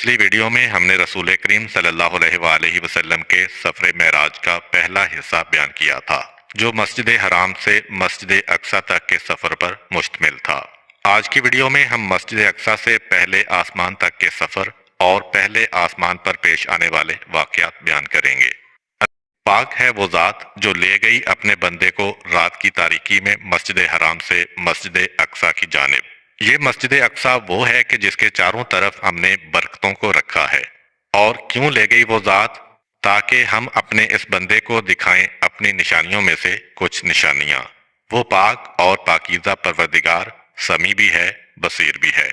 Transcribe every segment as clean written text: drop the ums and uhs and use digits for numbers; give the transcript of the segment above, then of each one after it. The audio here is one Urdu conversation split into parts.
پچھلی ویڈیو میں ہم نے رسول کریم صلی اللہ علیہ وآلہ وسلم کے سفر معراج کا پہلا حصہ بیان کیا تھا، جو مسجد حرام سے مسجد اقصی تک کے سفر پر مشتمل تھا۔ آج کی ویڈیو میں ہم مسجد اقصی سے پہلے آسمان تک کے سفر اور پہلے آسمان پر پیش آنے والے واقعات بیان کریں گے۔ پاک ہے وہ ذات جو لے گئی اپنے بندے کو رات کی تاریکی میں مسجد حرام سے مسجد اقصی کی جانب۔ یہ مسجد اقصی وہ ہے کہ جس کے چاروں طرف ہم نے برکتوں کو رکھا ہے۔ اور کیوں لے گئی وہ ذات؟ تاکہ ہم اپنے اس بندے کو دکھائیں اپنی نشانیوں میں سے کچھ نشانیاں۔ وہ پاک اور پاکیزہ پروردگار سمیع بھی ہے، بصیر بھی ہے۔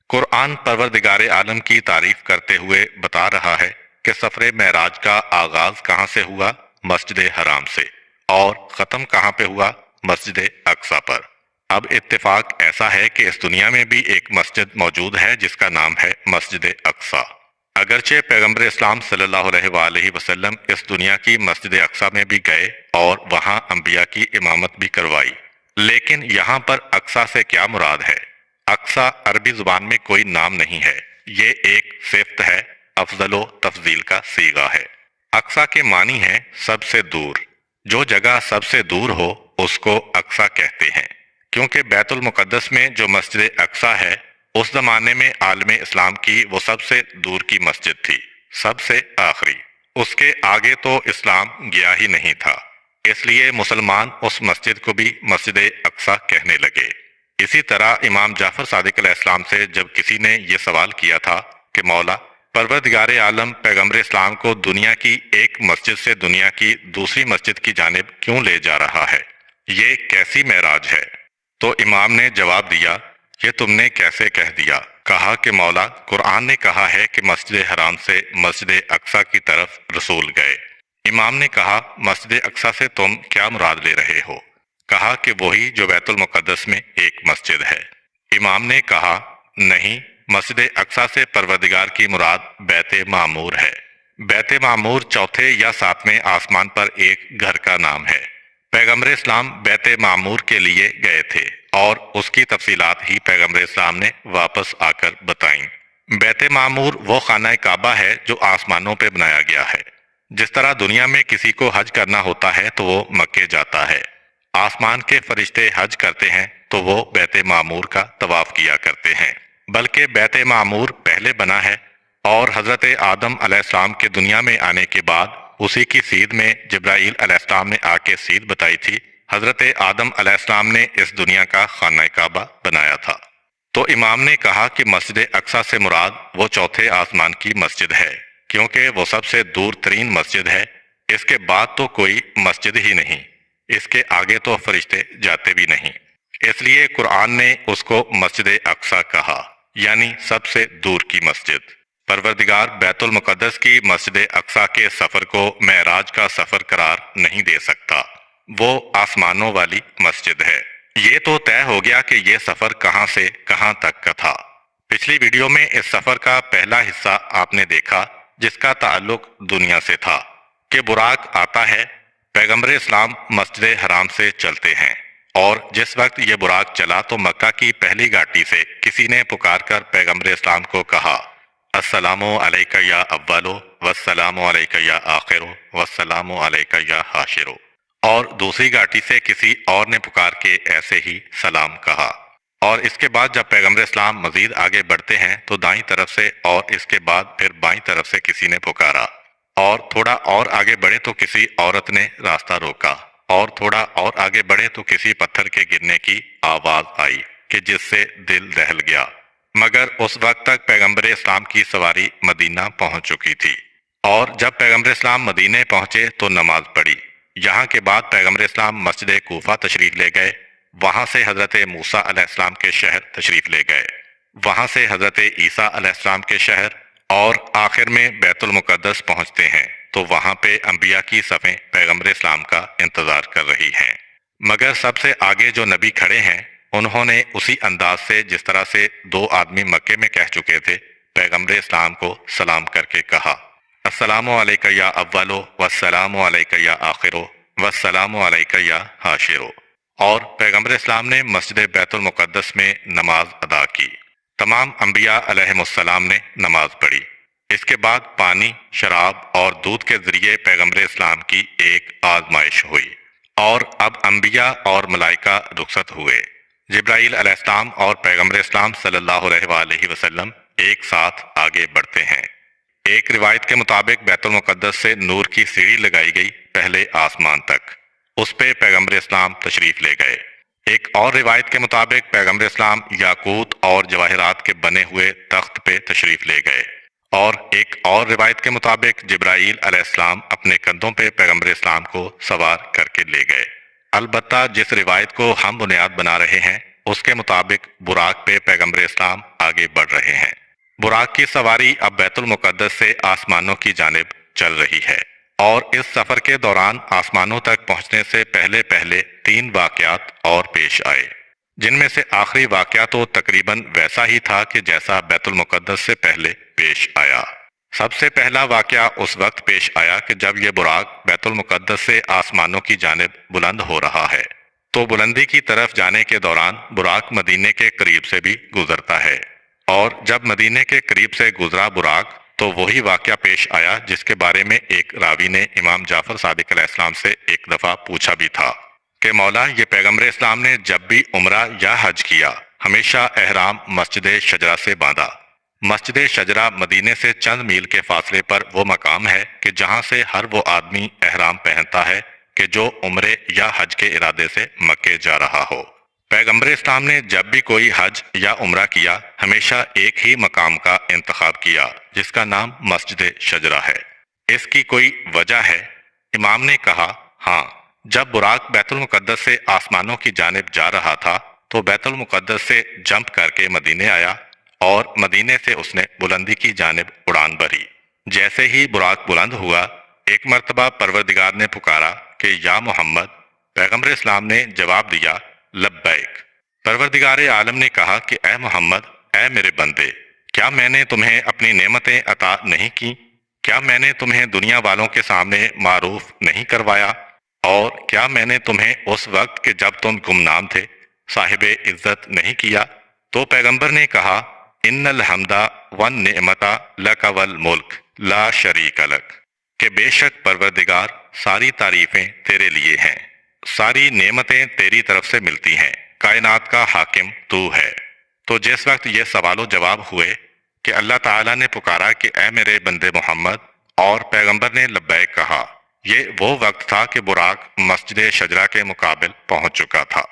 قرآن پروردگار عالم کی تعریف کرتے ہوئے بتا رہا ہے کہ سفر معراج کا آغاز کہاں سے ہوا؟ مسجد حرام سے، اور ختم کہاں پہ ہوا؟ مسجد اقصی پر۔ اب اتفاق ایسا ہے کہ اس دنیا میں بھی ایک مسجد موجود ہے جس کا نام ہے مسجد اقصی۔ اگرچہ پیغمبر اسلام صلی اللہ علیہ وآلہ وسلم اس دنیا کی مسجد اقصی میں بھی گئے اور وہاں انبیاء کی امامت بھی کروائی، لیکن یہاں پر اقصی سے کیا مراد ہے؟ اقصی عربی زبان میں کوئی نام نہیں ہے، یہ ایک صفت ہے، افضل و تفضیل کا صیغہ ہے۔ اقصی کے معنی ہے سب سے دور۔ جو جگہ سب سے دور ہو اس کو اقصی کہتے ہیں، کیونکہ بیت المقدس میں جو مسجد اقصی ہے اس زمانے میں عالم اسلام کی وہ سب سے دور کی مسجد تھی، سب سے آخری۔ اس کے آگے تو اسلام گیا ہی نہیں تھا، اس لیے مسلمان اس مسجد کو بھی مسجد اقصی کہنے لگے۔ اسی طرح امام جعفر صادق علیہ السلام سے جب کسی نے یہ سوال کیا تھا کہ مولا، پروردگار عالم پیغمبر اسلام کو دنیا کی ایک مسجد سے دنیا کی دوسری مسجد کی جانب کیوں لے جا رہا ہے؟ یہ کیسی معراج ہے؟ تو امام نے جواب دیا، یہ تم نے کیسے کہہ دیا؟ کہا کہ مولا، قرآن نے کہا ہے کہ مسجد حرام سے مسجد اقصی کی طرف رسول گئے۔ امام نے کہا، مسجد اقصی سے تم کیا مراد لے رہے ہو؟ کہا کہ وہی جو بیت المقدس میں ایک مسجد ہے۔ امام نے کہا، نہیں، مسجد اقصی سے پروردگار کی مراد بیت معمور ہے۔ بیت معمور چوتھے یا ساتویں آسمان پر ایک گھر کا نام ہے۔ پیغمبر اسلام بیت معمور کے لیے گئے تھے اور اس کی تفصیلات ہی پیغمبر اسلام نے واپس آ کر بتائیں۔ بیت معمور وہ خانہ کعبہ ہے جو آسمانوں پہ بنایا گیا ہے۔ جس طرح دنیا میں کسی کو حج کرنا ہوتا ہے تو وہ مکے جاتا ہے، آسمان کے فرشتے حج کرتے ہیں تو وہ بیت معمور کا طواف کیا کرتے ہیں۔ بلکہ بیت معمور پہلے بنا ہے، اور حضرت آدم علیہ السلام کے دنیا میں آنے کے بعد اسی کی سیدھ میں جبرائیل علیہ السلام نے آ کے سیدھ بتائی تھی، حضرت آدم علیہ السلام نے اس دنیا کا خانہ کعبہ بنایا تھا۔ تو امام نے کہا کہ مسجد اقصی سے مراد وہ چوتھے آسمان کی مسجد ہے، کیونکہ وہ سب سے دور ترین مسجد ہے۔ اس کے بعد تو کوئی مسجد ہی نہیں، اس کے آگے تو فرشتے جاتے بھی نہیں، اس لیے قرآن نے اس کو مسجد اقصی کہا، یعنی سب سے دور کی مسجد۔ پروردگار بیت المقدس کی مسجد اقصی کے سفر کو معراج کا سفر قرار نہیں دے سکتا، وہ آسمانوں والی مسجد ہے۔ یہ تو طے ہو گیا کہ یہ سفر کہاں سے کہاں تک کا تھا۔ پچھلی ویڈیو میں اس سفر کا پہلا حصہ آپ نے دیکھا جس کا تعلق دنیا سے تھا کہ براق آتا ہے، پیغمبر اسلام مسجد حرام سے چلتے ہیں، اور جس وقت یہ براق چلا تو مکہ کی پہلی گھاٹی سے کسی نے پکار کر پیغمبر اسلام کو کہا، السلام علیکہ یا اول والسلام علیکہ یا آخر والسلام علیکہ یا حاشر۔ اور دوسری گھاٹی سے کسی اور نے پکار کے ایسے ہی سلام کہا۔ اور اس کے بعد جب پیغمبر اسلام مزید آگے بڑھتے ہیں تو دائیں طرف سے اور اس کے بعد پھر بائیں طرف سے کسی نے پکارا، اور تھوڑا اور آگے بڑھے تو کسی عورت نے راستہ روکا، اور تھوڑا اور آگے بڑھے تو کسی پتھر کے گرنے کی آواز آئی کہ جس سے دل دہل گیا، مگر اس وقت تک پیغمبر اسلام کی سواری مدینہ پہنچ چکی تھی۔ اور جب پیغمبر اسلام مدینہ پہنچے تو نماز پڑھی۔ یہاں کے بعد پیغمبر اسلام مسجد کوفہ تشریف لے گئے، وہاں سے حضرت موسیٰ علیہ السلام کے شہر تشریف لے گئے، وہاں سے حضرت عیسیٰ علیہ السلام کے شہر، اور آخر میں بیت المقدس پہنچتے ہیں تو وہاں پہ انبیاء کی صفیں پیغمبر اسلام کا انتظار کر رہی ہیں۔ مگر سب سے آگے جو نبی کھڑے ہیں انہوں نے اسی انداز سے جس طرح سے دو آدمی مکے میں کہہ چکے تھے پیغمبر اسلام کو سلام کر کے کہا، السلام علیکہ یا اول والسلام علیکہ یا آخر والسلام علیکہ یا حاشر۔ اور پیغمبر اسلام نے مسجد بیت المقدس میں نماز ادا کی۔ تمام انبیاء علیہم السلام نے نماز پڑھی، اس کے بعد پانی، شراب اور دودھ کے ذریعے پیغمبر اسلام کی ایک آزمائش ہوئی، اور اب انبیاء اور ملائکہ رخصت ہوئے۔ جبرائیل علیہ السلام اور پیغمبر اسلام صلی اللہ علیہ وآلہ وسلم ایک ساتھ آگے بڑھتے ہیں۔ ایک روایت کے مطابق بیت المقدس سے نور کی سیڑھی لگائی گئی پہلے آسمان تک، اس پہ پیغمبر اسلام تشریف لے گئے۔ ایک اور روایت کے مطابق پیغمبر اسلام یاقوت اور جواہرات کے بنے ہوئے تخت پہ تشریف لے گئے، اور ایک اور روایت کے مطابق جبرائیل علیہ السلام اپنے کندھوں پہ پیغمبر اسلام کو سوار کر کے لے گئے۔ البتہ جس روایت کو ہم بنیاد بنا رہے ہیں اس کے مطابق براق پہ پیغمبر اسلام آگے بڑھ رہے ہیں۔ براق کی سواری اب بیت المقدس سے آسمانوں کی جانب چل رہی ہے، اور اس سفر کے دوران آسمانوں تک پہنچنے سے پہلے پہلے 3 واقعات اور پیش آئے، جن میں سے آخری واقعہ تو تقریباً ویسا ہی تھا کہ جیسا بیت المقدس سے پہلے پیش آیا۔ سب سے پہلا واقعہ اس وقت پیش آیا کہ جب یہ براق بیت المقدس سے آسمانوں کی جانب بلند ہو رہا ہے، تو بلندی کی طرف جانے کے دوران براق مدینے کے قریب سے بھی گزرتا ہے، اور جب مدینے کے قریب سے گزرا براق تو وہی واقعہ پیش آیا جس کے بارے میں ایک راوی نے امام جعفر صادق علیہ السلام سے ایک دفعہ پوچھا بھی تھا کہ مولا، یہ پیغمبر اسلام نے جب بھی عمرہ یا حج کیا ہمیشہ احرام مسجد شجرہ سے باندھا۔ مسجد شجرہ مدینے سے چند میل کے فاصلے پر وہ مقام ہے کہ جہاں سے ہر وہ آدمی احرام پہنتا ہے کہ جو عمرے یا حج کے ارادے سے مکے جا رہا ہو۔ پیغمبر اسلام نے جب بھی کوئی حج یا عمرہ کیا ہمیشہ ایک ہی مقام کا انتخاب کیا جس کا نام مسجد شجرہ ہے۔ اس کی کوئی وجہ ہے؟ امام نے کہا، ہاں، جب براق بیت المقدس سے آسمانوں کی جانب جا رہا تھا تو بیت المقدس سے جمپ کر کے مدینے آیا، اور مدینے سے اس نے بلندی کی جانب اڑان بھری۔ جیسے ہی براق بلند ہوا، ایک مرتبہ پروردگار نے پکارا کہ یا محمد۔ پیغمبر اسلام نے جواب دیا، لبیک۔ پروردگار عالم نے کہا کہ اے محمد، اے میرے بندے، کیا میں نے تمہیں اپنی نعمتیں عطا نہیں کی؟ کیا میں نے تمہیں دنیا والوں کے سامنے معروف نہیں کروایا؟ اور کیا میں نے تمہیں اس وقت کہ جب تم گمنام تھے صاحب عزت نہیں کیا؟ تو پیغمبر نے کہا، ان الحمد والنعمت لک والملک لا شریک لک، کہ بے شک پروردگار ساری تعریفیں تیرے لیے ہیں، ساری نعمتیں تیری طرف سے ملتی ہیں، کائنات کا حاکم تو ہے۔ تو جس وقت یہ سوال و جواب ہوئے کہ اللہ تعالیٰ نے پکارا کہ اے میرے بندے محمد، اور پیغمبر نے لبیک کہا، یہ وہ وقت تھا کہ براق مسجد شجرہ کے مقابل پہنچ چکا تھا۔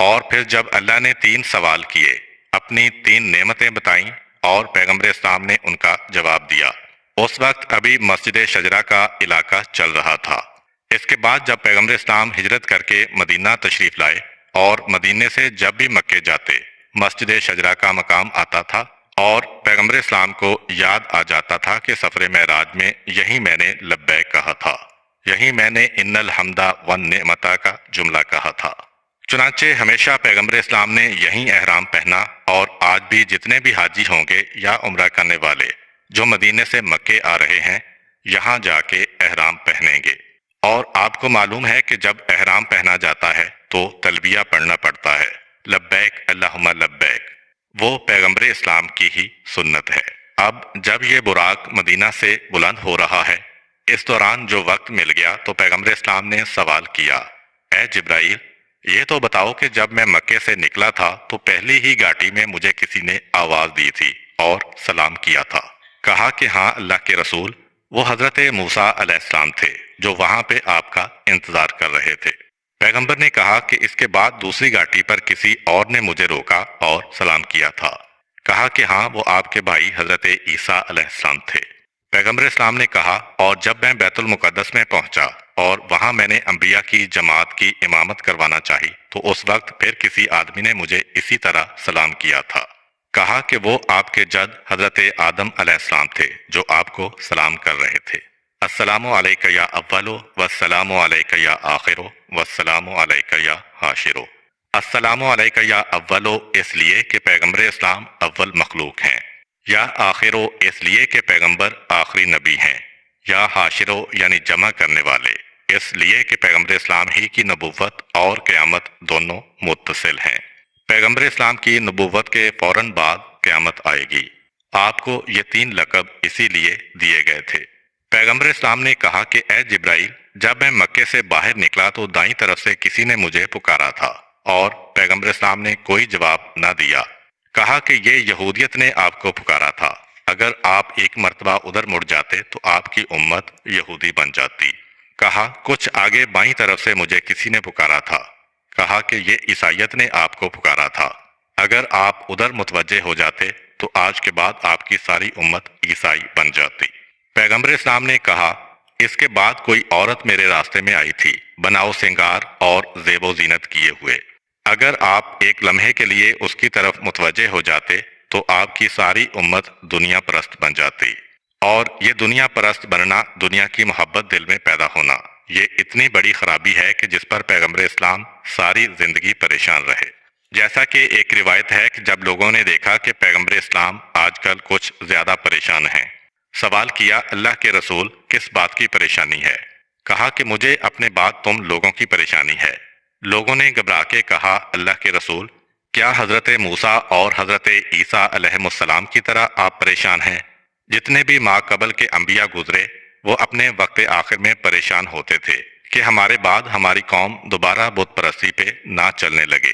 اور پھر جب اللہ نے 3 سوال کیے، اپنی 3 نعمتیں بتائیں، اور پیغمبر اسلام نے ان کا جواب دیا، اس وقت ابھی مسجد شجرہ کا علاقہ چل رہا تھا۔ اس کے بعد جب پیغمبر اسلام ہجرت کر کے مدینہ تشریف لائے، اور مدینے سے جب بھی مکے جاتے مسجد شجرہ کا مقام آتا تھا، اور پیغمبر اسلام کو یاد آ جاتا تھا کہ سفر معراج میں یہی میں نے لبیک کہا تھا، یہی میں نے ان الحمد والنعمت کا جملہ کہا تھا۔ چنانچہ ہمیشہ پیغمبر اسلام نے یہی احرام پہنا، اور آج بھی جتنے بھی حاجی ہوں گے یا عمرہ کرنے والے جو مدینے سے مکے آ رہے ہیں یہاں جا کے احرام پہنیں گے۔ اور آپ کو معلوم ہے کہ جب احرام پہنا جاتا ہے تو تلبیہ پڑھنا پڑتا ہے، لبیک اللہم لبیک، وہ پیغمبر اسلام کی ہی سنت ہے۔ اب جب یہ براق مدینہ سے بلند ہو رہا ہے، اس دوران جو وقت مل گیا تو پیغمبر اسلام نے سوال کیا، اے جبرائیل، یہ تو بتاؤ کہ جب میں مکے سے نکلا تھا تو پہلی ہی گھاٹی میں مجھے کسی نے آواز دی تھی اور سلام کیا تھا؟ کہا کہ ہاں اللہ کے رسول، وہ حضرت موسیٰ علیہ السلام تھے جو وہاں پہ آپ کا انتظار کر رہے تھے۔ پیغمبر نے کہا کہ اس کے بعد دوسری گھاٹی پر کسی اور نے مجھے روکا اور سلام کیا تھا۔ کہا کہ ہاں وہ آپ کے بھائی حضرت عیسیٰ علیہ السلام تھے۔ پیغمبر اسلام نے کہا، اور جب میں بیت المقدس میں پہنچا اور وہاں میں نے انبیاء کی جماعت کی امامت کروانا چاہی تو اس وقت پھر کسی آدمی نے مجھے اسی طرح سلام کیا تھا۔ کہا کہ وہ آپ کے جد حضرت آدم علیہ السلام تھے جو آپ کو سلام کر رہے تھے۔ السلام علیک یا اول والسلام علیک یا آخر والسلام علیک یا حاشر۔ السلام علیک یا اول اس لیے کہ پیغمبر اسلام اول مخلوق ہیں، یا آخر اس لیے کہ پیغمبر آخری نبی ہیں، یا حاشر یعنی جمع کرنے والے اس لیے کہ پیغمبر اسلام ہی کی نبوت اور قیامت دونوں متصل ہیں۔ پیغمبر اسلام کی نبوت کے فوراً بعد قیامت آئے گی۔ آپ کو یہ 3 لقب اسی لیے دیے گئے تھے۔ پیغمبر اسلام نے کہا کہ اے جبرائیل، جب میں مکے سے باہر نکلا تو دائیں طرف سے کسی نے مجھے پکارا تھا، اور پیغمبر اسلام نے کوئی جواب نہ دیا۔ کہا کہ یہ یہودیت نے آپ کو پکارا تھا، اگر آپ ایک مرتبہ ادھر مڑ جاتے تو آپ کی امت یہودی بن جاتی۔ کہا کچھ آگے بائیں طرف سے مجھے کسی نے پکارا تھا، کہا کہ یہ عیسائیت نے آپ کو پکارا تھا، اگر آپ ادھر متوجہ ہو جاتے تو آج کے بعد آپ کی ساری امت عیسائی بن جاتی۔ پیغمبر اسلام نے کہا اس کے بعد کوئی عورت میرے راستے میں آئی تھی، بناؤ سنگار اور زیب و زینت کیے ہوئے، اگر آپ ایک لمحے کے لیے اس کی طرف متوجہ ہو جاتے تو آپ کی ساری امت دنیا پرست بن جاتی۔ اور یہ دنیا پرست بننا، دنیا کی محبت دل میں پیدا ہونا، یہ اتنی بڑی خرابی ہے کہ جس پر پیغمبر اسلام ساری زندگی پریشان رہے۔ جیسا کہ ایک روایت ہے کہ جب لوگوں نے دیکھا کہ پیغمبر اسلام آج کل کچھ زیادہ پریشان ہیں، سوال کیا اللہ کے رسول کس بات کی پریشانی ہے؟ کہا کہ مجھے اپنے بعد تم لوگوں کی پریشانی ہے۔ لوگوں نے گھبرا کے کہا اللہ کے رسول، کیا حضرت موسیٰ اور حضرت عیسیٰ علیہ السلام کی طرح آپ پریشان ہیں؟ جتنے بھی ماں قبل کے انبیاء گزرے وہ اپنے وقت آخر میں پریشان ہوتے تھے کہ ہمارے بعد ہماری قوم دوبارہ بت پرستی پہ نہ چلنے لگے۔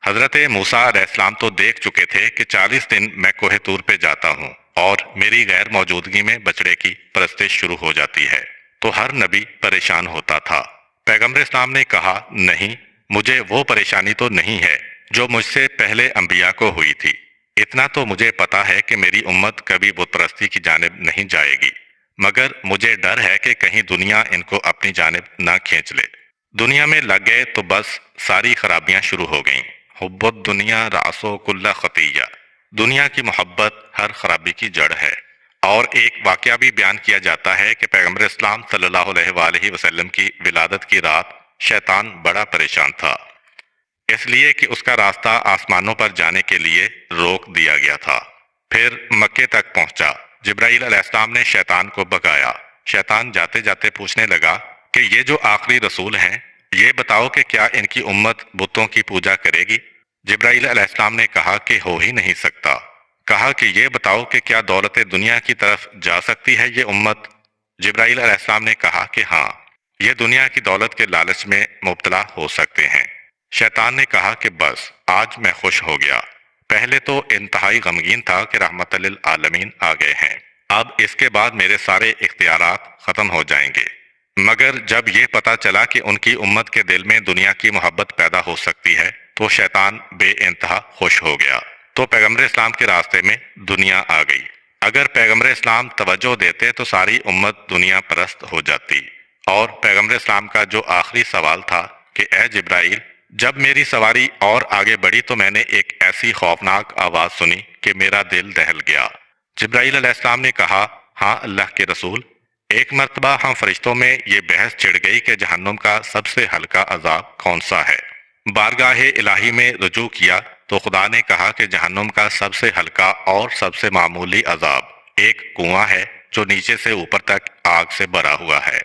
حضرت موسیٰ علیہ السلام تو دیکھ چکے تھے کہ 40 دن میں کوہ طور پہ جاتا ہوں اور میری غیر موجودگی میں بچڑے کی پرستش شروع ہو جاتی ہے، تو ہر نبی پریشان ہوتا تھا۔ پیغمبر اسلام نے کہا نہیں، مجھے وہ پریشانی تو نہیں ہے جو مجھ سے پہلے انبیاء کو ہوئی تھی۔ اتنا تو مجھے پتا ہے کہ میری امت کبھی بت پرستی کی جانب نہیں جائے گی، مگر مجھے ڈر ہے کہ کہیں دنیا ان کو اپنی جانب نہ کھینچ لے۔ دنیا میں لگ گئے تو بس ساری خرابیاں شروع ہو گئیں۔ حب الدنیا رأس کل خطیہ، دنیا کی محبت ہر خرابی کی جڑ ہے۔ اور ایک واقعہ بھی بیان کیا جاتا ہے کہ پیغمبر اسلام صلی اللہ علیہ وآلہ وسلم کی ولادت کی رات شیطان بڑا پریشان تھا، اس لیے کہ اس کا راستہ آسمانوں پر جانے کے لیے روک دیا گیا تھا۔ پھر مکے تک پہنچا، جبرائیل علیہ السلام نے شیطان کو بھگایا۔ شیطان جاتے جاتے پوچھنے لگا کہ یہ جو آخری رسول ہیں، یہ بتاؤ کہ کیا ان کی امت بتوں کی پوجا کرے گی؟ جبرائیل علیہ السلام نے کہا کہ ہو ہی نہیں سکتا۔ کہا کہ یہ بتاؤ کہ کیا دولت دنیا کی طرف جا سکتی ہے یہ امت؟ جبرائیل علیہ السلام نے کہا کہ ہاں، یہ دنیا کی دولت کے لالچ میں مبتلا ہو سکتے ہیں۔ شیطان نے کہا کہ بس آج میں خوش ہو گیا، پہلے تو انتہائی غمگین تھا کہ رحمت للعالمین آ گئے ہیں، اب اس کے بعد میرے سارے اختیارات ختم ہو جائیں گے۔ مگر جب یہ پتا چلا کہ ان کی امت کے دل میں دنیا کی محبت پیدا ہو سکتی ہے تو شیطان بے انتہا خوش ہو گیا، تو پیغمبر اسلام کے راستے میں دنیا آ گئی۔ اگر پیغمبر اسلام توجہ دیتے تو ساری امت دنیا پرست ہو جاتی۔ اور پیغمبر اسلام کا جو آخری سوال تھا کہ اے جبرائیل، جب میری سواری اور آگے بڑھی تو میں نے ایک ایسی خوفناک آواز سنی کہ میرا دل دہل گیا۔ جبرائیل علیہ السلام نے کہا ہاں اللہ کے رسول، ایک مرتبہ ہم فرشتوں میں یہ بحث چھڑ گئی کہ جہنم کا سب سے ہلکا عذاب کون سا ہے۔ بارگاہ الہی میں رجوع کیا تو خدا نے کہا کہ جہنم کا سب سے ہلکا اور سب سے معمولی عذاب ایک کنواں ہے جو نیچے سے اوپر تک آگ سے بھرا ہوا ہے۔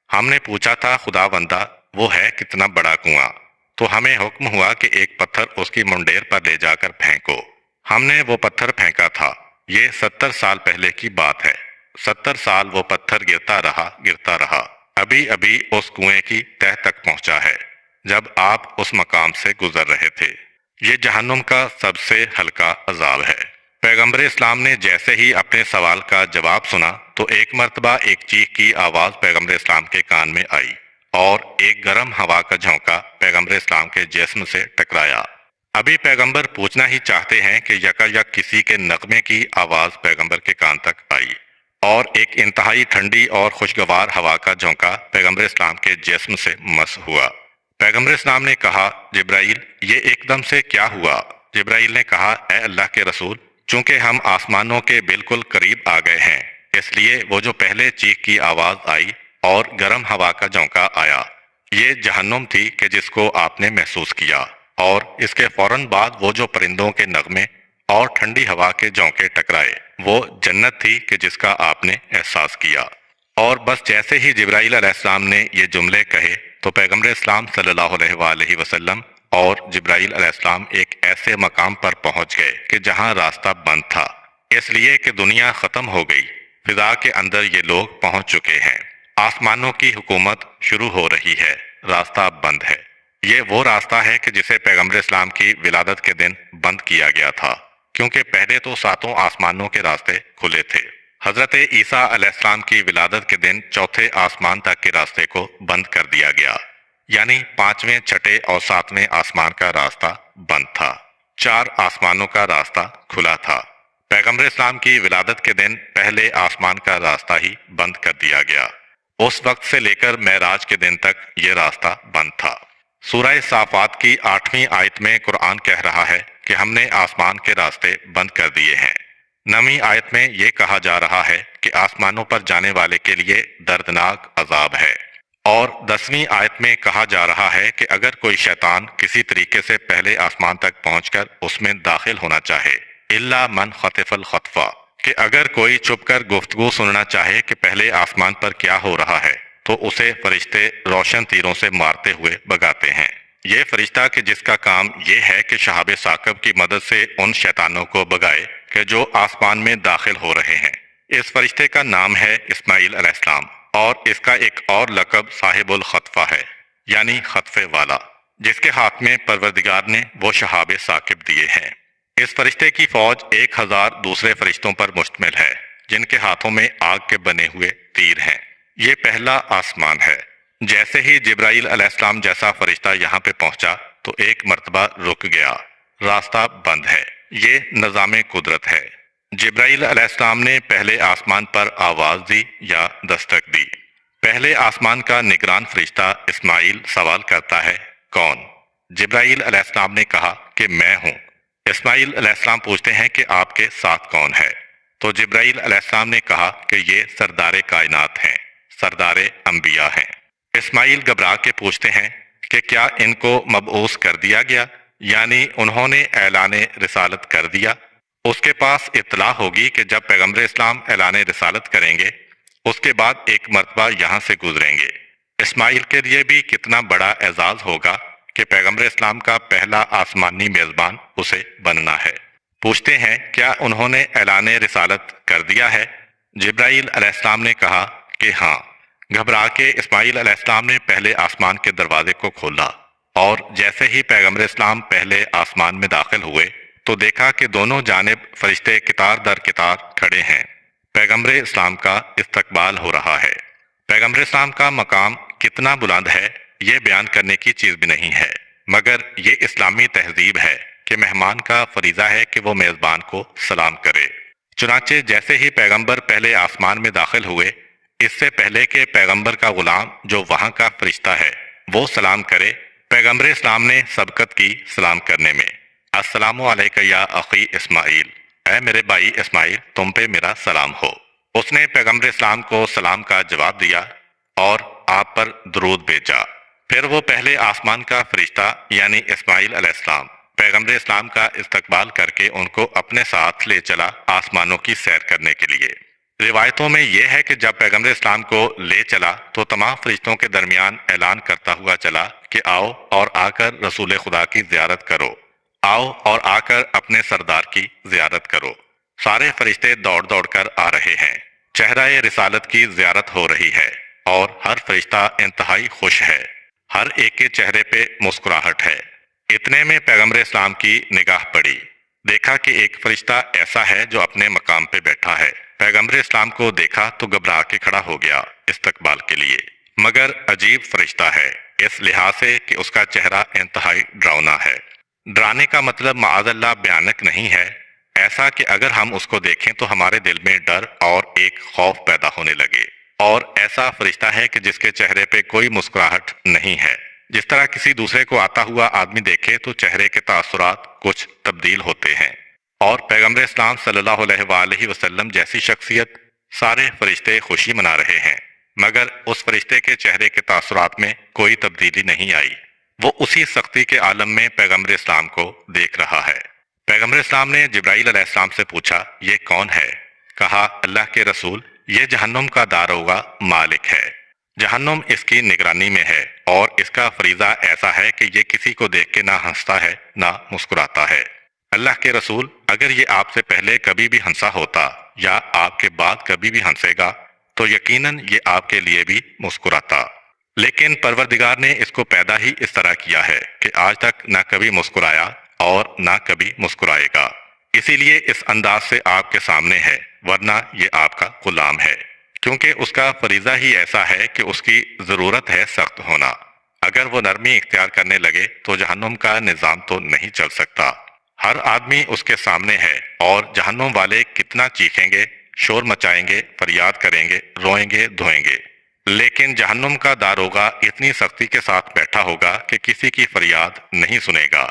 ہم نے پوچھا تھا خدا بندہ وہ ہے کتنا بڑا کنواں؟ تو ہمیں حکم ہوا کہ ایک پتھر اس کی منڈیر پر لے جا کر پھینکو۔ ہم نے وہ پتھر پھینکا تھا، یہ 70 سال پہلے کی بات ہے۔ 70 سال وہ پتھر گرتا رہا، ابھی ابھی اس کنویں کی تہ تک پہنچا ہے جب آپ اس مقام سے گزر رہے تھے۔ یہ جہنم کا سب سے ہلکا عذاب ہے۔ پیغمبر اسلام نے جیسے ہی اپنے سوال کا جواب سنا تو ایک مرتبہ ایک چیخ کی آواز پیغمبر اسلام کے کان میں آئی اور ایک گرم ہوا کا جھونکا پیغمبر اسلام کے جسم سے ٹکرایا۔ ابھی پیغمبر پوچھنا ہی چاہتے ہیں کہ یکایک کسی کے نغمے کی آواز پیغمبر کے کان تک آئی اور ایک انتہائی ٹھنڈی اور خوشگوار ہوا کا جھونکا پیغمبر اسلام کے جسم سے مس ہوا۔ پیغمبر اسلام نے کہا جبرائیل یہ ایک دم سے کیا ہوا؟ جبرائیل نے کہا اے اللہ کے رسول، چونکہ ہم آسمانوں کے بالکل قریب آ گئے ہیں اس لیے وہ جو پہلے چیخ کی آواز آئی اور گرم ہوا کا جھونکا آیا یہ جہنم تھی کہ جس کو آپ نے محسوس کیا، اور اس کے فوراً بعد وہ جو پرندوں کے نغمے اور ٹھنڈی ہوا کے جھونکے ٹکرائے وہ جنت تھی کہ جس کا آپ نے احساس کیا۔ اور بس جیسے ہی جبرائیل علیہ السلام نے یہ جملے کہے تو پیغمبر اسلام صلی اللہ علیہ وآلہ وسلم اور جبرائیل علیہ السلام ایک ایسے مقام پر پہنچ گئے کہ جہاں راستہ بند تھا اس لیے کہ دنیا ختم ہو گئی، فضا کے اندر یہ لوگ پہنچ چکے ہیں، آسمانوں کی حکومت شروع ہو رہی ہے، راستہ بند ہے۔ یہ وہ راستہ ہے کہ جسے پیغمبر اسلام کی ولادت کے دن بند کیا گیا تھا، کیونکہ پہلے تو ساتوں آسمانوں کے راستے کھلے تھے۔ حضرت عیسیٰ علیہ السلام کی ولادت کے دن چوتھے آسمان تک کے راستے کو بند کر دیا گیا، یعنی پانچویں، چھٹے اور ساتویں آسمان کا راستہ بند تھا، چار آسمانوں کا راستہ کھلا تھا۔ پیغمبر اسلام کی ولادت کے دن پہلے آسمان کا راستہ ہی بند کر دیا گیا، اس وقت سے لے کر معراج کے دن تک یہ راستہ بند تھا۔ سورہ صافات کی 8ویں آیت میں قرآن کہہ رہا ہے کہ ہم نے آسمان کے راستے بند کر دیے ہیں۔ 9ویں آیت میں یہ کہا جا رہا ہے کہ آسمانوں پر جانے والے کے لیے دردناک عذاب ہے، اور 10ویں آیت میں کہا جا رہا ہے کہ اگر کوئی شیطان کسی طریقے سے پہلے آسمان تک پہنچ کر اس میں داخل ہونا چاہے، الا من خطف الخطفہ، کہ اگر کوئی چھپ کر گفتگو سننا چاہے کہ پہلے آسمان پر کیا ہو رہا ہے، تو اسے فرشتے روشن تیروں سے مارتے ہوئے بگاتے ہیں۔ یہ فرشتہ کہ جس کا کام یہ ہے کہ شہاب ثاقب کی مدد سے ان شیطانوں کو بگائے کہ جو آسمان میں داخل ہو رہے ہیں، اس فرشتے کا نام ہے اسماعیل علیہ السلام، اور اس کا ایک اور لقب صاحب الخطفہ ہے، یعنی خطفے والا، جس کے ہاتھ میں پروردگار نے وہ شہاب ثاقب دیے ہیں۔ اس فرشتے کی فوج 1000 دوسرے فرشتوں پر مشتمل ہے، جن کے ہاتھوں میں آگ کے بنے ہوئے تیر ہیں۔ یہ پہلا آسمان ہے۔ جیسے ہی جبرائیل علیہ السلام جیسا فرشتہ یہاں پہ پہنچا تو ایک مرتبہ رک گیا، راستہ بند ہے۔ یہ نظام قدرت ہے۔ جبرائیل علیہ السلام نے پہلے آسمان پر آواز دی یا دستک دی۔ پہلے آسمان کا نگران فرشتہ اسماعیل سوال کرتا ہے، کون؟ جبرائیل علیہ السلام نے کہا کہ میں ہوں۔ اسماعیل علیہ السلام پوچھتے ہیں کہ آپ کے ساتھ کون ہے؟ تو جبرائیل علیہ السلام نے کہا کہ یہ سردار کائنات ہیں، سردار انبیاء ہیں۔ اسماعیل گھبرا کے پوچھتے ہیں کہ کیا ان کو مبعوث کر دیا گیا، یعنی انہوں نے اعلان رسالت کر دیا؟ اس کے پاس اطلاع ہوگی کہ جب پیغمبر اسلام اعلان رسالت کریں گے، اس کے بعد ایک مرتبہ یہاں سے گزریں گے۔ اسماعیل کے لیے بھی کتنا بڑا اعزاز ہوگا کہ پیغمبر اسلام کا پہلا آسمانی میزبان اسے بننا ہے۔ پوچھتے ہیں کیا انہوں نے اعلان رسالت کر دیا ہے؟ جبرائیل علیہ السلام نے کہا کہ ہاں۔ گھبرا کے اسماعیل علیہ السلام نے پہلے آسمان کے دروازے کو کھولا، اور جیسے ہی پیغمبر اسلام پہلے آسمان میں داخل ہوئے تو دیکھا کہ دونوں جانب فرشتے قطار در قطار کھڑے ہیں۔ پیغمبر اسلام کا استقبال ہو رہا ہے۔ پیغمبر اسلام کا مقام کتنا بلند ہے یہ بیان کرنے کی چیز بھی نہیں ہے، مگر یہ اسلامی تہذیب ہے کہ مہمان کا فریضہ ہے کہ وہ میزبان کو سلام کرے۔ چنانچہ جیسے ہی پیغمبر پہلے آسمان میں داخل ہوئے، اس سے پہلے کہ پیغمبر کا غلام جو وہاں کا فرشتہ ہے وہ سلام کرے، پیغمبر اسلام نے سبقت کی سلام کرنے میں، السلام علیکہ یا اخی اسماعیل، اے میرے بھائی اسماعیل تم پہ میرا سلام ہو۔ اس نے پیغمبر اسلام کو سلام کا جواب دیا اور آپ پر درود بھیجا۔ پھر وہ پہلے آسمان کا فرشتہ یعنی اسماعیل علیہ السلام پیغمبر اسلام کا استقبال کر کے ان کو اپنے ساتھ لے چلا آسمانوں کی سیر کرنے کے لیے۔ روایتوں میں یہ ہے کہ جب پیغمبر اسلام کو لے چلا تو تمام فرشتوں کے درمیان اعلان کرتا ہوا چلا کہ آؤ اور آ کر رسول خدا کی زیارت کرو، آؤ اور آ کر اپنے سردار کی زیارت کرو۔ سارے فرشتے دوڑ دوڑ کر آ رہے ہیں، چہرہ رسالت کی زیارت ہو رہی ہے، اور ہر فرشتہ انتہائی خوش ہے، ہر ایک کے چہرے پہ مسکراہٹ ہے۔ اتنے میں پیغمبر اسلام کی نگاہ پڑی، دیکھا کہ ایک فرشتہ ایسا ہے جو اپنے مقام پہ بیٹھا ہے۔ پیغمبر اسلام کو دیکھا تو گھبرا کے کھڑا ہو گیا استقبال کے لیے، مگر عجیب فرشتہ ہے اس لحاظ سے کہ اس کا چہرہ انتہائی ڈراؤنا ہے۔ ڈرانے کا مطلب معاذ اللہ بھیانک نہیں ہے، ایسا کہ اگر ہم اس کو دیکھیں تو ہمارے دل میں ڈر اور ایک خوف پیدا ہونے لگے، اور ایسا فرشتہ ہے کہ جس کے چہرے پہ کوئی مسکراہٹ نہیں ہے۔ جس طرح کسی دوسرے کو آتا ہوا آدمی دیکھے تو چہرے کے تاثرات کچھ تبدیل ہوتے ہیں، اور پیغمبر اسلام صلی اللہ علیہ وآلہ وسلم جیسی شخصیت سارے فرشتے خوشی منا رہے ہیں، مگر اس فرشتے کے چہرے کے تاثرات میں کوئی تبدیلی نہیں آئی۔ وہ اسی سختی کے عالم میں پیغمبر اسلام کو دیکھ رہا ہے۔ پیغمبر اسلام نے جبرائیل علیہ السلام سے پوچھا یہ کون ہے؟ کہا اللہ کے رسول یہ جہنم کا داروغہ مالک ہے، جہنم اس کی نگرانی میں ہے، اور اس کا فریضہ ایسا ہے کہ یہ کسی کو دیکھ کے نہ ہنستا ہے نہ مسکراتا ہے۔ اللہ کے رسول، اگر یہ آپ سے پہلے کبھی بھی ہنسا ہوتا یا آپ کے بعد کبھی بھی ہنسے گا تو یقیناً یہ آپ کے لیے بھی مسکراتا، لیکن پروردگار نے اس کو پیدا ہی اس طرح کیا ہے کہ آج تک نہ کبھی مسکرایا اور نہ کبھی مسکرائے گا، اسی لیے اس انداز سے آپ کے سامنے ہے، ورنہ یہ آپ کا غلام ہے، کیونکہ اس کا فریضہ ہی ایسا ہے کہ اس کی ضرورت ہے سخت ہونا۔ اگر وہ نرمی اختیار کرنے لگے تو جہنم کا نظام تو نہیں چل سکتا۔ ہر آدمی اس کے سامنے ہے اور جہنم والے کتنا چیخیں گے، شور مچائیں گے، فریاد کریں گے، روئیں گے، دھوئیں گے، لیکن جہنم کا داروغہ اتنی سختی کے ساتھ بیٹھا ہوگا کہ کسی کی فریاد نہیں سنے گا،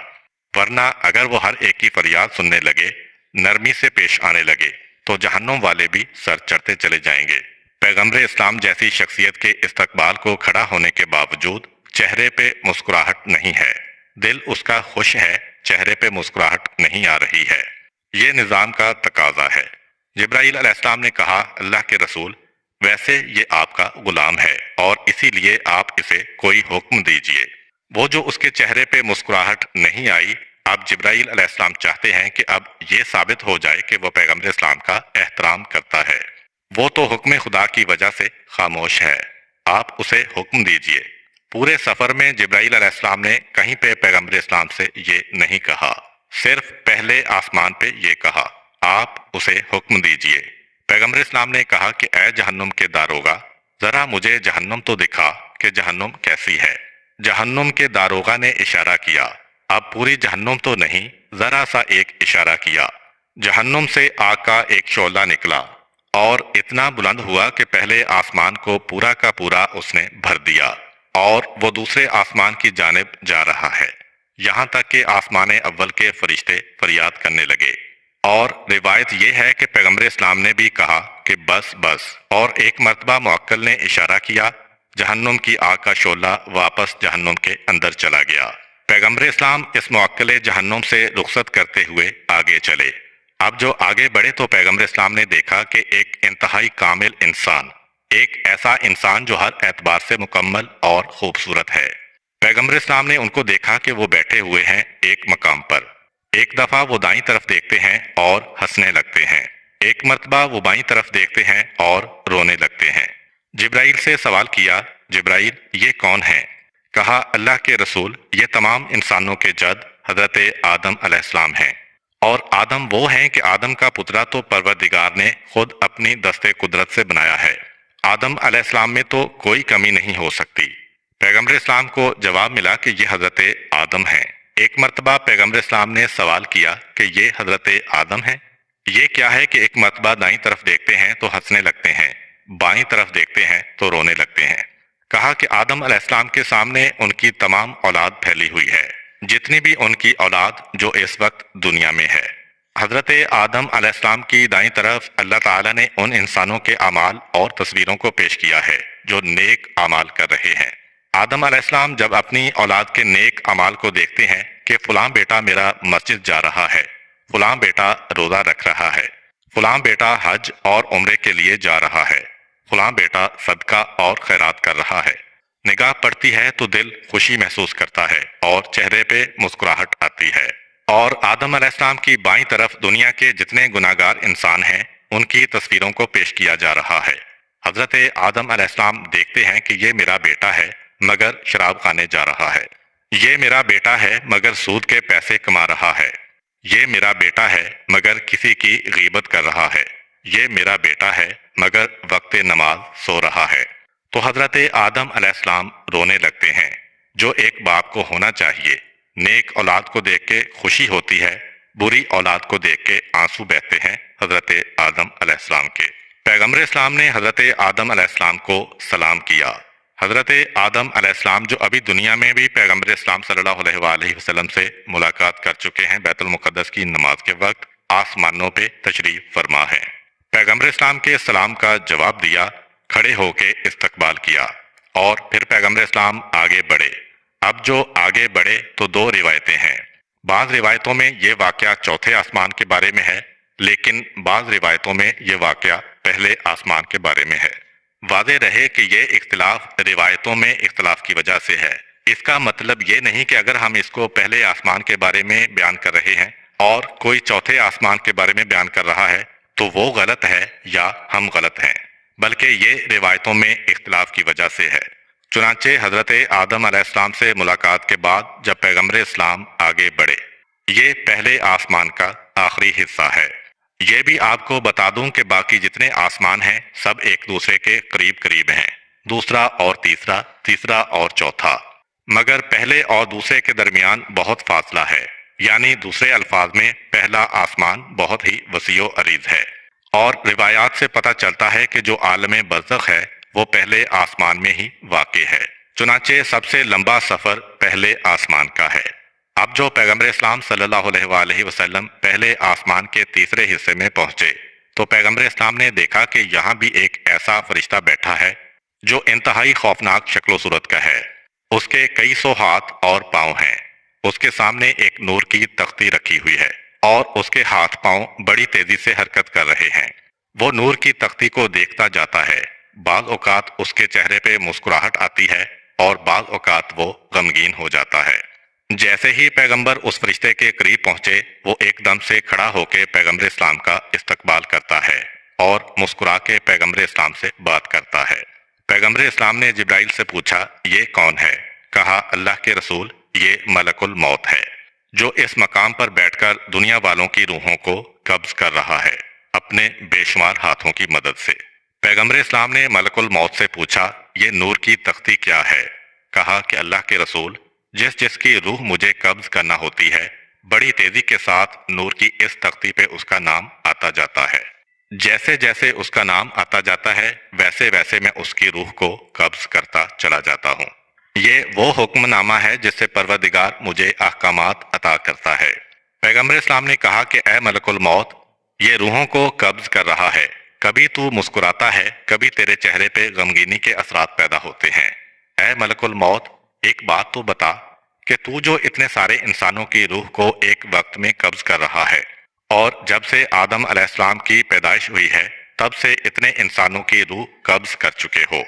ورنہ اگر وہ ہر ایک کی فریاد سننے لگے، نرمی سے پیش آنے لگے تو جہنم والے بھی سر چڑھتے چلے جائیں گے۔ پیغمبر اسلام جیسی شخصیت کے استقبال کو کھڑا ہونے کے باوجود چہرے پہ مسکراہٹ نہیں ہے، دل اس کا خوش ہے، چہرے پہ مسکراہٹ نہیں آ رہی ہے۔ یہ نظام کا تقاضا ہے۔ جبرائیل علیہ السلام نے کہا، اللہ کے رسول، ویسے یہ آپ کا غلام ہے اور اسی لیے آپ اسے کوئی حکم دیجئے۔ وہ جو اس کے چہرے پہ مسکراہٹ نہیں آئی، اب جبرائیل علیہ السلام چاہتے ہیں کہ اب یہ ثابت ہو جائے کہ وہ پیغمبر اسلام کا احترام کرتا ہے۔ وہ تو حکم خدا کی وجہ سے خاموش ہے، آپ اسے حکم دیجئے۔ پورے سفر میں جبرائیل علیہ السلام نے کہیں پہ پیغمبر اسلام سے یہ نہیں کہا، صرف پہلے آسمان پہ یہ کہا، آپ اسے حکم دیجئے۔ پیغمبر اسلام نے کہا کہ اے جہنم کے داروغہ، ذرا مجھے جہنم تو دکھا کہ جہنم کیسی ہے۔ جہنم کے داروغہ نے اشارہ کیا، اب پوری جہنم تو نہیں، ذرا سا ایک اشارہ کیا۔ جہنم سے آگ کا ایک شعلہ نکلا اور اتنا بلند ہوا کہ پہلے آسمان کو پورا کا پورا اس نے بھر دیا اور وہ دوسرے آسمان کی جانب جا رہا ہے، یہاں تک کہ آسمان اول کے فرشتے فریاد کرنے لگے۔ اور روایت یہ ہے کہ پیغمبر اسلام نے بھی کہا کہ بس بس، اور ایک مرتبہ معقل نے اشارہ کیا، جہنم کی آگ کا شعلہ واپس جہنم کے اندر چلا گیا۔ پیغمبر اسلام اس معقل جہنم سے رخصت کرتے ہوئے آگے چلے۔ اب جو آگے بڑھے تو پیغمبر اسلام نے دیکھا کہ ایک انتہائی کامل انسان، ایک ایسا انسان جو ہر اعتبار سے مکمل اور خوبصورت ہے۔ پیغمبر اسلام نے ان کو دیکھا کہ وہ بیٹھے ہوئے ہیں ایک مقام پر۔ ایک دفعہ وہ دائیں طرف دیکھتے ہیں اور ہنسنے لگتے ہیں، ایک مرتبہ وہ بائیں طرف دیکھتے ہیں اور رونے لگتے ہیں۔ جبرائیل سے سوال کیا، جبرائیل یہ کون ہیں؟ کہا، اللہ کے رسول، یہ تمام انسانوں کے جد حضرت آدم علیہ السلام ہیں، اور آدم وہ ہیں کہ آدم کا پترا تو پروردگار نے خود اپنی دست قدرت سے بنایا ہے، آدم علیہ السلام میں تو کوئی کمی نہیں ہو سکتی۔ پیغمبر اسلام کو جواب ملا کہ یہ حضرت آدم ہیں۔ ایک مرتبہ پیغمبر اسلام نے سوال کیا کہ یہ حضرت آدم ہیں؟ یہ کیا ہے کہ ایک مرتبہ دائیں طرف دیکھتے ہیں تو ہنسنے لگتے ہیں، بائیں طرف دیکھتے ہیں تو رونے لگتے ہیں؟ کہا کہ آدم علیہ السلام کے سامنے ان کی تمام اولاد پھیلی ہوئی ہے، جتنی بھی ان کی اولاد جو اس وقت دنیا میں ہے۔ حضرت آدم علیہ السلام کی دائیں طرف اللہ تعالیٰ نے ان انسانوں کے اعمال اور تصویروں کو پیش کیا ہے جو نیک اعمال کر رہے ہیں۔ آدم علیہ السلام جب اپنی اولاد کے نیک اعمال کو دیکھتے ہیں کہ فلاں بیٹا میرا مسجد جا رہا ہے، فلاں بیٹا روزہ رکھ رہا ہے، فلاں بیٹا حج اور عمرے کے لیے جا رہا ہے، فلاں بیٹا صدقہ اور خیرات کر رہا ہے، نگاہ پڑتی ہے تو دل خوشی محسوس کرتا ہے اور چہرے پہ مسکراہٹ آتی ہے۔ اور آدم علیہ السلام کی بائیں طرف دنیا کے جتنے گناہگار انسان ہیں ان کی تصویروں کو پیش کیا جا رہا ہے۔ حضرت آدم علیہ السلام دیکھتے ہیں کہ یہ میرا بیٹا ہے مگر شراب خانے جا رہا ہے، یہ میرا بیٹا ہے مگر سود کے پیسے کما رہا ہے، یہ میرا بیٹا ہے مگر کسی کی غیبت کر رہا ہے، یہ میرا بیٹا ہے مگر وقت نماز سو رہا ہے۔ تو حضرت آدم علیہ السلام رونے لگتے ہیں، جو ایک باپ کو ہونا چاہیے۔ نیک اولاد کو دیکھ کے خوشی ہوتی ہے، بری اولاد کو دیکھ کے آنسو بہتے ہیں حضرت آدم علیہ السلام کے۔ پیغمبر اسلام نے حضرت آدم علیہ السلام کو سلام کیا۔ حضرت آدم علیہ السلام جو ابھی دنیا میں بھی پیغمبر اسلام صلی اللہ علیہ وآلہ وسلم سے ملاقات کر چکے ہیں، بیت المقدس کی نماز کے وقت آسمانوں پہ تشریف فرما ہے۔ پیغمبر اسلام کے سلام کا جواب دیا، کھڑے ہو کے استقبال کیا، اور پھر پیغمبر اسلام آگے بڑھے۔ اب جو آگے بڑھے تو دو روایتیں ہیں، بعض روایتوں میں یہ واقعہ چوتھے آسمان کے بارے میں ہے، لیکن بعض روایتوں میں یہ واقعہ پہلے آسمان کے بارے میں ہے۔ واضح رہے کہ یہ اختلاف روایتوں میں اختلاف کی وجہ سے ہے، اس کا مطلب یہ نہیں کہ اگر ہم اس کو پہلے آسمان کے بارے میں بیان کر رہے ہیں اور کوئی چوتھے آسمان کے بارے میں بیان کر رہا ہے تو وہ غلط ہے یا ہم غلط ہیں، بلکہ یہ روایتوں میں اختلاف کی وجہ سے ہے۔ چنانچہ حضرت آدم علیہ السلام سے ملاقات کے بعد جب پیغمبر اسلام آگے بڑھے، یہ پہلے آسمان کا آخری حصہ ہے۔ یہ بھی آپ کو بتا دوں کہ باقی جتنے آسمان ہیں سب ایک دوسرے کے قریب قریب ہیں، دوسرا اور تیسرا، تیسرا اور چوتھا، مگر پہلے اور دوسرے کے درمیان بہت فاصلہ ہے، یعنی دوسرے الفاظ میں پہلا آسمان بہت ہی وسیع و عریض ہے۔ اور روایات سے پتہ چلتا ہے کہ جو عالم برزخ ہے وہ پہلے آسمان میں ہی واقع ہے، چنانچہ سب سے لمبا سفر پہلے آسمان کا ہے۔ اب جو پیغمبر اسلام صلی اللہ علیہ وآلہ وسلم پہلے آسمان کے تیسرے حصے میں پہنچے تو پیغمبر اسلام نے دیکھا کہ یہاں بھی ایک ایسا فرشتہ بیٹھا ہے جو انتہائی خوفناک شکل و صورت کا ہے۔ اس کے کئی سو ہاتھ اور پاؤں ہیں۔ اس کے سامنے ایک نور کی تختی رکھی ہوئی ہے اور اس کے ہاتھ پاؤں بڑی تیزی سے حرکت کر رہے ہیں۔ وہ نور کی تختی کو دیکھتا جاتا ہے، بعض اوقات اس کے چہرے پہ مسکراہٹ آتی ہے اور بعض اوقات وہ غمگین ہو جاتا ہے۔ جیسے ہی پیغمبر اس فرشتے کے قریب پہنچے وہ ایک دم سے کھڑا ہو کے پیغمبر اسلام کا استقبال کرتا ہے اور مسکرا کے پیغمبر اسلام سے بات کرتا ہے۔ پیغمبر اسلام نے جبرائیل سے پوچھا، یہ کون ہے؟ کہا، اللہ کے رسول، یہ ملک الموت ہے جو اس مقام پر بیٹھ کر دنیا والوں کی روحوں کو قبض کر رہا ہے اپنے بے شمار ہاتھوں کی مدد سے۔ پیغمبر اسلام نے ملک الموت سے پوچھا، یہ نور کی تختی کیا ہے؟ کہا کہ اللہ کے رسول، جس جس کی روح مجھے قبض کرنا ہوتی ہے بڑی تیزی کے ساتھ نور کی اس تختی پہ اس کا نام آتا جاتا ہے۔ جیسے جیسے اس کا نام آتا جاتا ہے ویسے ویسے میں اس کی روح کو قبض کرتا چلا جاتا ہوں۔ یہ وہ حکم نامہ ہے جس سے پروردگار مجھے احکامات عطا کرتا ہے۔ پیغمبر اسلام نے کہا کہ اے ملک الموت، یہ روحوں کو قبض کر رہا ہے، کبھی تو مسکراتا ہے، کبھی تیرے چہرے پہ غمگینی کے اثرات پیدا ہوتے ہیں۔ اے ملک الموت، ایک بات تو بتا کہ تو جو اتنے سارے انسانوں کی روح کو ایک وقت میں قبض کر رہا ہے اور جب سے آدم علیہ السلام کی پیدائش ہوئی ہے تب سے اتنے انسانوں کی روح قبض کر چکے ہو،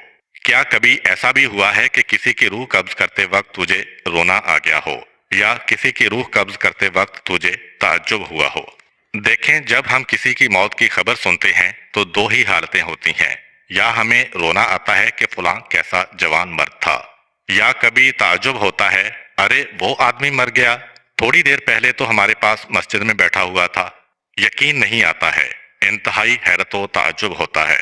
کیا کبھی ایسا بھی ہوا ہے کہ کسی کی روح قبض کرتے وقت تجھے رونا آ گیا ہو یا کسی کی روح قبض کرتے وقت تجھے تعجب ہوا ہو؟ دیکھیں، جب ہم کسی کی موت کی خبر سنتے ہیں تو دو ہی حالتیں ہوتی ہیں، یا ہمیں رونا آتا ہے کہ فلاں کیسا جوان مرد تھا، یا کبھی تعجب ہوتا ہے، ارے وہ آدمی مر گیا، تھوڑی دیر پہلے تو ہمارے پاس مسجد میں بیٹھا ہوا تھا۔ یقین نہیں آتا ہے، انتہائی حیرت و تعجب ہوتا ہے۔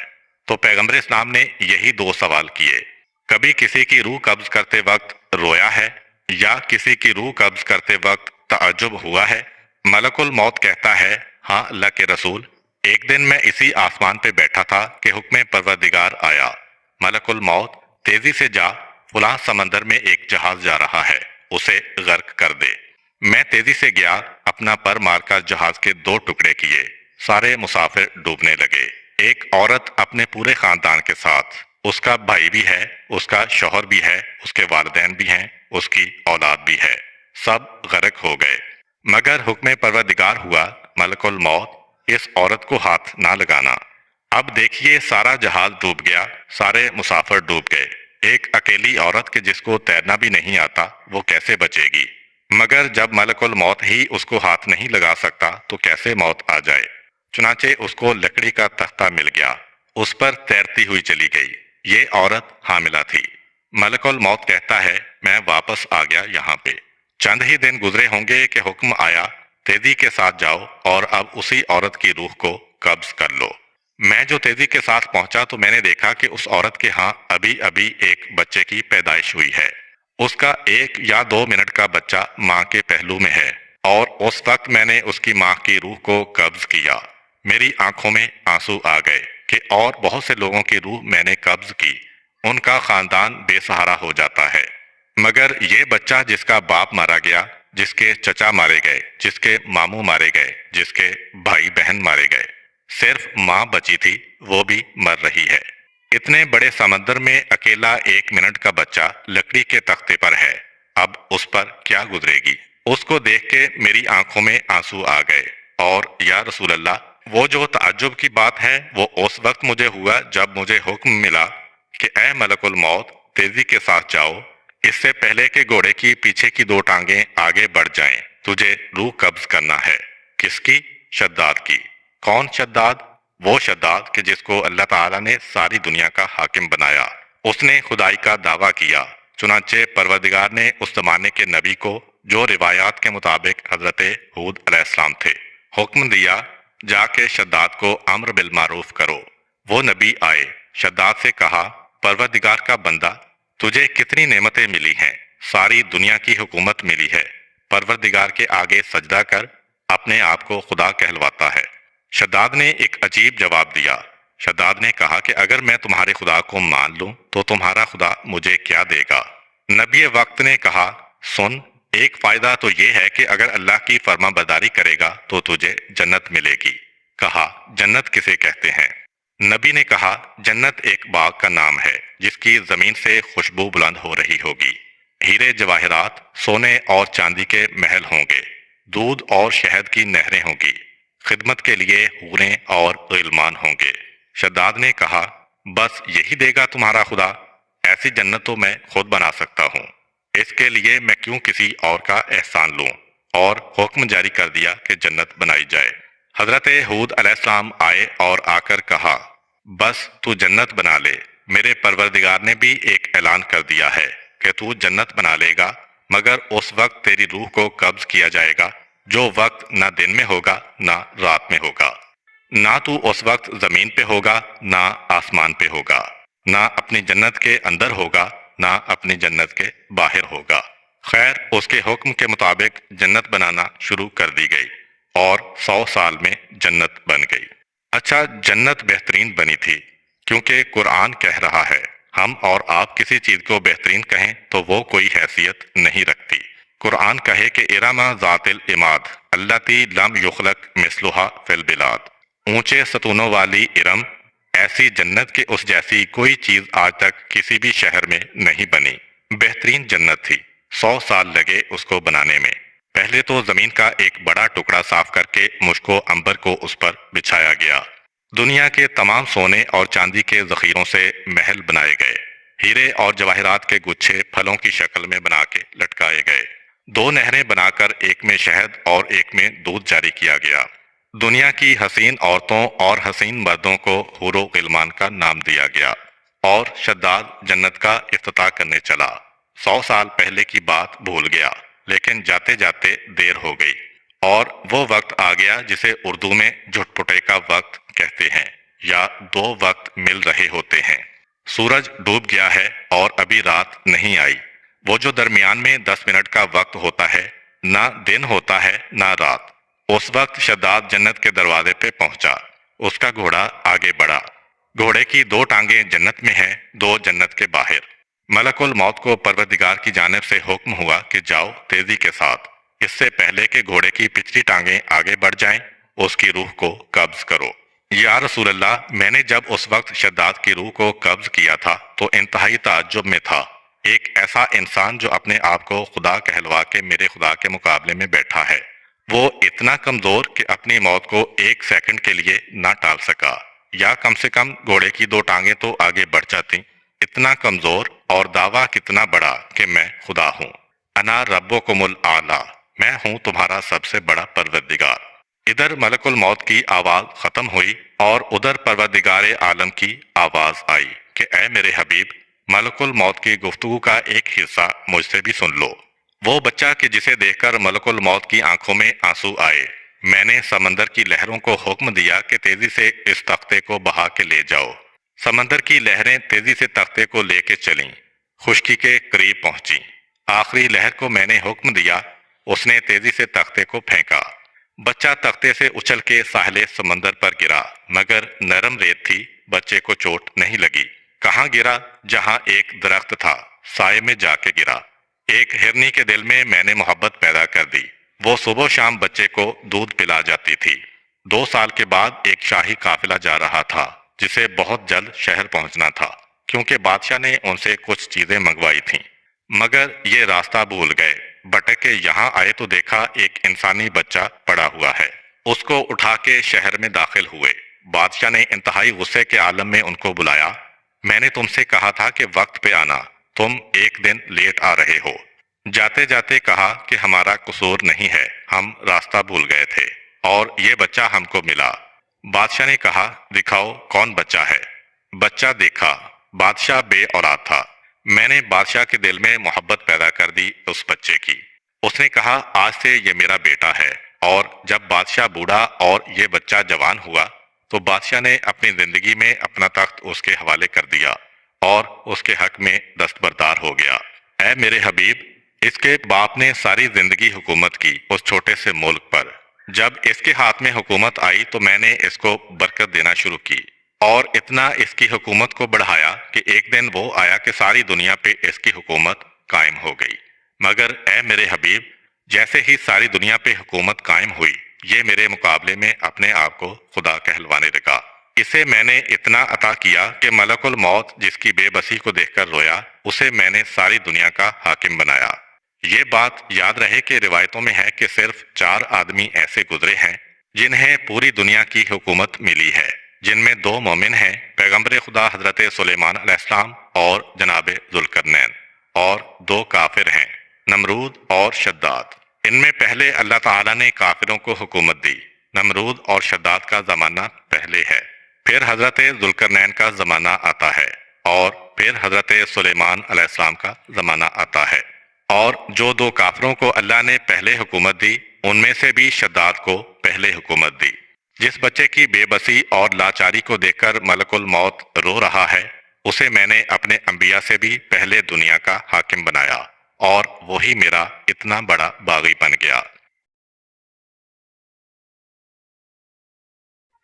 تو پیغمبر اسلام نے یہی دو سوال کیے، کبھی کسی کی روح قبض کرتے وقت رویا ہے یا کسی کی روح قبض کرتے وقت تعجب ہوا ہے؟ ملک الموت کہتا ہے، ہاں اللہ کے رسول، ایک دن میں اسی آسمان پہ بیٹھا تھا کہ حکم پروردگار آیا، ملک الموت تیزی سے جا، فلاں سمندر میں ایک جہاز جا رہا ہے، اسے غرق کر دے۔ میں تیزی سے گیا، اپنا پر مار کر جہاز کے دو ٹکڑے کیے، سارے مسافر ڈوبنے لگے۔ ایک عورت اپنے پورے خاندان کے ساتھ، اس کا بھائی بھی ہے، اس کا شوہر بھی ہے، اس کے والدین بھی ہیں، اس کی اولاد بھی ہے، سب غرق ہو گئے۔ مگر حکم پروردگار ہوا، ملک الموت اس عورت کو ہاتھ نہ لگانا۔ اب دیکھیے سارا جہاز ڈوب گیا، سارے مسافر ڈوب گئے، ایک اکیلی عورت کے جس کو تیرنا بھی نہیں آتا وہ کیسے بچے گی؟ مگر جب ملک الموت ہی اس کو ہاتھ نہیں لگا سکتا تو کیسے موت آ جائے؟ چنانچہ اس کو لکڑی کا تختہ مل گیا، اس پر تیرتی ہوئی چلی گئی۔ یہ عورت حاملہ تھی۔ ملک الموت کہتا ہے، میں واپس آ گیا یہاں پہ۔ چند ہی دن گزرے ہوں گے کہ حکم آیا، تیزی کے ساتھ جاؤ اور اب اسی عورت کی روح کو قبض کر لو۔ میں جو تیزی کے ساتھ پہنچا تو میں نے دیکھا کہ اس عورت کے ہاں ابھی ابھی ایک بچے کی پیدائش ہوئی ہے۔ اس کا 1 یا 2 منٹ کا بچہ ماں کے پہلو میں ہے اور اس وقت میں نے اس کی ماں کی روح کو قبض کیا۔ میری آنکھوں میں آنسو آ گئے کہ اور بہت سے لوگوں کی روح میں نے قبض کی، ان کا خاندان بے سہارا ہو جاتا ہے، مگر یہ بچہ جس کا باپ مارا گیا، جس کے چچا مارے گئے، جس کے ماموں مارے گئے، جس کے بھائی بہن مارے گئے، صرف ماں بچی تھی، وہ بھی مر رہی ہے۔ اتنے بڑے سمندر میں اکیلا 1 منٹ کا بچہ لکڑی کے تختے پر ہے، اب اس پر کیا گزرے گی؟ اس کو دیکھ کے میری آنکھوں میں آنسو آ گئے، اور یا رسول اللہ، وہ جو تعجب کی بات ہے وہ اس وقت مجھے ہوا جب مجھے حکم ملا کہ اے ملک الموت تیزی کے ساتھ جاؤ، اس سے پہلے کہ گھوڑے کی پیچھے کی 2 ٹانگیں آگے بڑھ جائیں، تجھے روح قبض کرنا ہے۔ کس کی؟ شداد کی۔ کون شداد؟ وہ شداد کہ جس کو اللہ تعالیٰ نے ساری دنیا کا حاکم بنایا۔ اس نے خدائی کا دعویٰ کیا، چنانچہ پروردگار نے اس زمانے کے نبی کو، جو روایات کے مطابق حضرت ہود علیہ السلام تھے، حکم دیا جا کے شداد کو امر بالمعروف کرو۔ وہ نبی آئے، شداد سے کہا، پروردگار کا بندہ، تجھے کتنی نعمتیں ملی ہیں، ساری دنیا کی حکومت ملی ہے، پروردگار کے آگے سجدہ کر، اپنے آپ کو خدا کہلواتا ہے۔ شداد نے ایک عجیب جواب دیا۔ شداد نے کہا کہ اگر میں تمہارے خدا کو مان لوں تو تمہارا خدا مجھے کیا دے گا؟ نبی وقت نے کہا، سن، ایک فائدہ تو یہ ہے کہ اگر اللہ کی فرما برداری کرے گا تو تجھے جنت ملے گی۔ کہا، جنت کسے کہتے ہیں؟ نبی نے کہا، جنت ایک باغ کا نام ہے جس کی زمین سے خوشبو بلند ہو رہی ہوگی، ہیرے جواہرات، سونے اور چاندی کے محل ہوں گے، دودھ اور شہد کی نہریں ہوں گی، خدمت کے لیے حوریں اور غلمان ہوں گے۔ شداد نے کہا، بس یہی دے گا تمہارا خدا؟ ایسی جنت تو میں خود بنا سکتا ہوں، اس کے لیے میں کیوں کسی اور کا احسان لوں؟ اور حکم جاری کر دیا کہ جنت بنائی جائے۔ حضرت ہود علیہ السلام آئے اور آ کر کہا، بس تو جنت بنا لے، میرے پروردگار نے بھی ایک اعلان کر دیا ہے کہ تو جنت بنا لے گا، مگر اس وقت تیری روح کو قبض کیا جائے گا جو وقت نہ دن میں ہوگا نہ رات میں ہوگا، نہ تو اس وقت زمین پہ ہوگا نہ آسمان پہ ہوگا، نہ اپنی جنت کے اندر ہوگا نہ اپنی جنت کے باہر ہوگا۔ خیر، اس کے حکم کے مطابق جنت بنانا شروع کر دی گئی اور 100 سال میں جنت بن گئی۔ اچھا، جنت بہترین بنی تھی کیونکہ قرآن کہہ رہا ہے، ہم اور آپ کسی چیز کو بہترین کہیں تو وہ کوئی حیثیت نہیں رکھتی۔ قرآن کہے کہ ارم ذات العماد التی لم یخلق مثلھا فی البلاد، اونچے ستونوں والی ارم، ایسی جنت کے اس جیسی کوئی چیز آج تک کسی بھی شہر میں نہیں بنی۔ بہترین جنت تھی، 100 سال لگے اس کو بنانے میں۔ پہلے تو زمین کا ایک بڑا ٹکڑا صاف کر کے مشک و عنبر کو اس پر بچھایا گیا۔ دنیا کے تمام سونے اور چاندی کے ذخیروں سے محل بنائے گئے، ہیرے اور جواہرات کے گچھے پھلوں کی شکل میں بنا کے لٹکائے گئے، 2 نہریں بنا کر ایک میں شہد اور ایک میں دودھ جاری کیا گیا۔ دنیا کی حسین عورتوں اور حسین مردوں کو حور و غلمان کا نام دیا گیا، اور شداد جنت کا افتتاح کرنے چلا۔ 100 سال پہلے کی بات بھول گیا، لیکن جاتے جاتے دیر ہو گئی، اور وہ وقت آ گیا جسے اردو میں جھٹ پٹے کا وقت کہتے ہیں، یا 2 وقت مل رہے ہوتے ہیں۔ سورج ڈوب گیا ہے اور ابھی رات نہیں آئی۔ وہ جو درمیان میں 10 منٹ کا وقت ہوتا ہے، نہ دن ہوتا ہے نہ رات، اس وقت شداد جنت کے دروازے پہ پہنچا۔ اس کا گھوڑا آگے بڑھا، گھوڑے کی 2 ٹانگیں جنت میں ہیں، 2 جنت کے باہر۔ ملک الموت کو پروردگار کی جانب سے حکم ہوا کہ جاؤ تیزی کے ساتھ، اس سے پہلے کہ گھوڑے کی پچھلی ٹانگیں آگے بڑھ جائیں، اس کی روح کو قبض کرو۔ یا رسول اللہ، میں نے جب اس وقت شداد کی روح کو قبض کیا تھا تو انتہائی تعجب میں تھا۔ ایک ایسا انسان جو اپنے آپ کو خدا کہلوا کے میرے خدا کے مقابلے میں بیٹھا ہے، وہ اتنا کمزور کہ اپنی موت کو 1 سیکنڈ کے لیے نہ ٹال سکا، یا کم سے کم گھوڑے کی 2 ٹانگیں تو آگے بڑھ جاتی۔ اتنا کمزور، اور دعویٰ کتنا بڑا کہ میں خدا ہوں۔ انا ربکم الاعلی، میں ہوں تمہارا سب سے بڑا پروردگار۔ ادھر ملک الموت کی آواز ختم ہوئی اور ادھر پروردگار عالم کی آواز آئی کہ اے میرے حبیب، ملک الموت کی گفتگو کا ایک حصہ مجھ سے بھی سن لو۔ وہ بچہ کہ جسے دیکھ کر ملک الموت کی آنکھوں میں آنسو آئے، میں نے سمندر کی لہروں کو حکم دیا کہ تیزی سے اس تختے کو بہا کے لے جاؤ۔ سمندر کی لہریں تیزی سے تختے کو لے کے چلیں، خشکی کے قریب پہنچیں۔ آخری لہر کو میں نے حکم دیا، اس نے تیزی سے تختے کو پھینکا۔ بچہ تختے سے اچھل کے ساحل سمندر پر گرا، مگر نرم ریت تھی، بچے کو چوٹ نہیں لگی۔ کہاں گرا؟ جہاں ایک درخت تھا، سائے میں جا کے گرا۔ ایک ہرنی کے دل میں نے محبت پیدا کر دی، وہ صبح و شام بچے کو دودھ پلا جاتی تھی۔ 2 سال کے بعد ایک شاہی قافلہ جا رہا تھا جسے بہت جلد شہر پہنچنا تھا، کیونکہ بادشاہ نے ان سے کچھ چیزیں منگوائی تھیں، مگر یہ راستہ بھول گئے۔ بھٹک کے یہاں آئے تو دیکھا ایک انسانی بچہ پڑا ہوا ہے، اس کو اٹھا کے شہر میں داخل ہوئے۔ بادشاہ نے انتہائی غصے کے عالم میں ان کو بلایا، میں نے تم سے کہا تھا کہ وقت پہ آنا، تم 1 دن لیٹ آ رہے ہو۔ جاتے جاتے کہا کہ ہمارا قصور نہیں ہے، ہم راستہ بھول گئے تھے، اور یہ بچہ ہم کو ملا۔ بادشاہ نے کہا دکھاؤ کون بچہ ہے۔ بچہ دیکھا، بادشاہ بے اولاد تھا۔ میں نے بادشاہ کے دل میں محبت پیدا کر دی اس بچے کی۔ اس نے کہا آج سے یہ میرا بیٹا ہے۔ اور جب بادشاہ بوڑھا اور یہ بچہ جوان ہوا تو بادشاہ نے اپنی زندگی میں اپنا تخت اس کے حوالے کر دیا اور اس کے حق میں دستبردار ہو گیا۔ اے میرے حبیب، اس کے باپ نے ساری زندگی حکومت کی اس چھوٹے سے ملک پر۔ جب اس کے ہاتھ میں حکومت آئی تو میں نے اس کو برکت دینا شروع کی اور اتنا اس کی حکومت کو بڑھایا کہ ایک دن وہ آیا کہ ساری دنیا پہ اس کی حکومت قائم ہو گئی۔ مگر اے میرے حبیب، جیسے ہی ساری دنیا پہ حکومت قائم ہوئی، یہ میرے مقابلے میں اپنے آپ کو خدا کہلوانے لگا۔ اسے میں نے اتنا عطا کیا کہ ملک الموت جس کی بے بسی کو دیکھ کر رویا، اسے میں نے ساری دنیا کا حاکم بنایا۔ یہ بات یاد رہے کہ روایتوں میں ہے کہ صرف 4 آدمی ایسے گزرے ہیں جنہیں پوری دنیا کی حکومت ملی ہے، جن میں 2 مومن ہیں، پیغمبر خدا حضرت سلیمان علیہ السلام اور جناب ذوالقرنین، اور 2 کافر ہیں، نمرود اور شداد۔ ان میں پہلے اللہ تعالیٰ نے کافروں کو حکومت دی۔ نمرود اور شداد کا زمانہ پہلے ہے، پھر حضرت ذوالقرنین کا زمانہ آتا ہے، اور پھر حضرت سلیمان علیہ السلام کا زمانہ آتا ہے۔ اور جو 2 کافروں کو اللہ نے پہلے حکومت دی، ان میں سے بھی شداد کو پہلے حکومت دی۔ جس بچے کی بے بسی اور لاچاری کو دیکھ کر ملک الموت رو رہا ہے، اسے میں نے اپنے انبیاء سے بھی پہلے دنیا کا حاکم بنایا، اور وہی میرا اتنا بڑا باغی بن گیا۔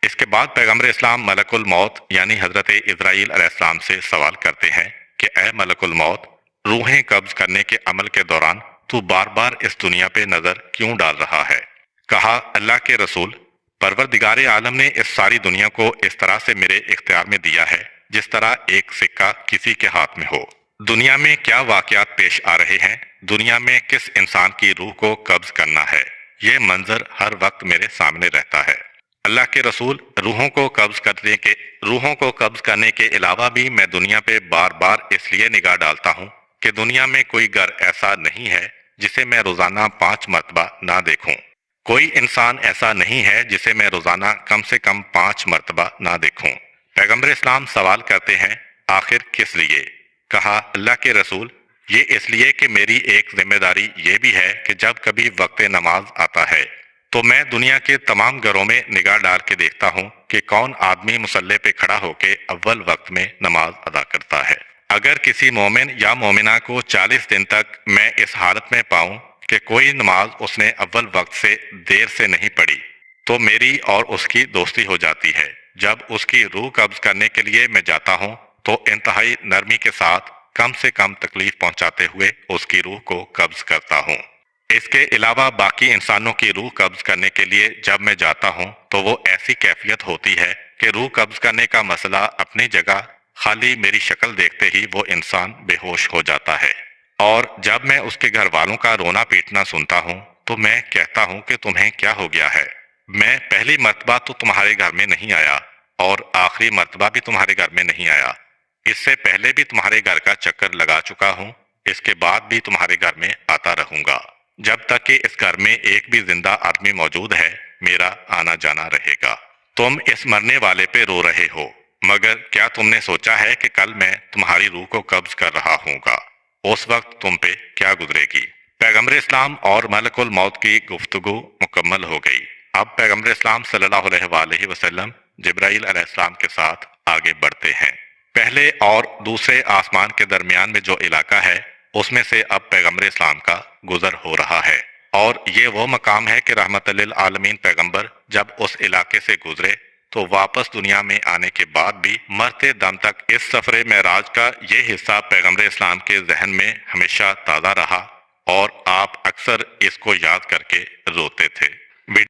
اس کے بعد پیغمبر اسلام ملک الموت یعنی حضرت اسرائیل علیہ السلام سے سوال کرتے ہیں کہ اے ملک الموت، روحیں قبض کرنے کے عمل کے دوران تو بار بار اس دنیا پہ نظر کیوں ڈال رہا ہے؟ کہا اللہ کے رسول، پروردگار عالم نے اس ساری دنیا کو اس طرح سے میرے اختیار میں دیا ہے جس طرح ایک سکہ کسی کے ہاتھ میں ہو۔ دنیا میں کیا واقعات پیش آ رہے ہیں، دنیا میں کس انسان کی روح کو قبض کرنا ہے، یہ منظر ہر وقت میرے سامنے رہتا ہے۔ اللہ کے رسول، روحوں کو قبض کرنے کے علاوہ بھی میں دنیا پہ بار بار اس لیے نگاہ ڈالتا ہوں کہ دنیا میں کوئی گھر ایسا نہیں ہے جسے میں روزانہ 5 مرتبہ نہ دیکھوں۔ کوئی انسان ایسا نہیں ہے جسے میں روزانہ کم سے کم 5 مرتبہ نہ دیکھوں۔ پیغمبر اسلام سوال کرتے ہیں آخر کس لیے؟ کہا اللہ کے رسول، یہ اس لیے کہ میری ایک ذمہ داری یہ بھی ہے کہ جب کبھی وقت نماز آتا ہے تو میں دنیا کے تمام گھروں میں نگاہ ڈال کے دیکھتا ہوں کہ کون آدمی مصلی پہ کھڑا ہو کے اول وقت میں نماز ادا کرتا ہے۔ اگر کسی مومن یا مومنہ کو 40 دن تک میں اس حالت میں پاؤں کہ کوئی نماز اس نے اول وقت سے دیر سے نہیں پڑھی تو میری اور اس کی دوستی ہو جاتی ہے۔ جب اس کی روح قبض کرنے کے لیے میں جاتا ہوں تو انتہائی نرمی کے ساتھ کم سے کم تکلیف پہنچاتے ہوئے اس کی روح کو قبض کرتا ہوں۔ اس کے علاوہ باقی انسانوں کی روح قبض کرنے کے لیے جب میں جاتا ہوں تو وہ ایسی کیفیت ہوتی ہے کہ روح قبض کرنے کا مسئلہ اپنی جگہ، خالی میری شکل دیکھتے ہی وہ انسان بے ہوش ہو جاتا ہے۔ اور جب میں اس کے گھر والوں کا رونا پیٹنا سنتا ہوں تو میں کہتا ہوں کہ تمہیں کیا ہو گیا ہے؟ میں پہلی مرتبہ تو تمہارے گھر میں نہیں آیا اور آخری مرتبہ بھی تمہارے گھر میں نہیں آیا، اس سے پہلے بھی تمہارے گھر کا چکر لگا چکا ہوں، اس کے بعد بھی تمہارے گھر میں آتا رہوں گا، جب تک کہ اس گھر میں ایک بھی زندہ آدمی موجود ہے میرا آنا جانا رہے گا۔ تم اس مرنے والے پہ رو رہے ہو، مگر کیا تم نے سوچا ہے کہ کل میں تمہاری روح کو قبض کر رہا ہوں گا، اس وقت تم پہ کیا گزرے گی؟ پیغمبر اسلام اور ملک الموت کی گفتگو مکمل ہو گئی۔ اب پیغمبر اسلام صلی اللہ علیہ وآلہ وسلم جبرائیل علیہ السلام کے ساتھ آگے بڑھتے ہیں۔ پہلے اور دوسرے آسمان کے درمیان میں جو علاقہ ہے اس میں سے اب پیغمبر اسلام کا گزر ہو رہا ہے، اور یہ وہ مقام ہے کہ رحمت للعالمین پیغمبر جب اس علاقے سے گزرے تو واپس دنیا میں آنے کے بعد بھی مرتے دم تک اس سفر معراج کا یہ حصہ پیغمبر اسلام کے ذہن میں ہمیشہ تازہ رہا، اور آپ اکثر اس کو یاد کر کے روتے تھے۔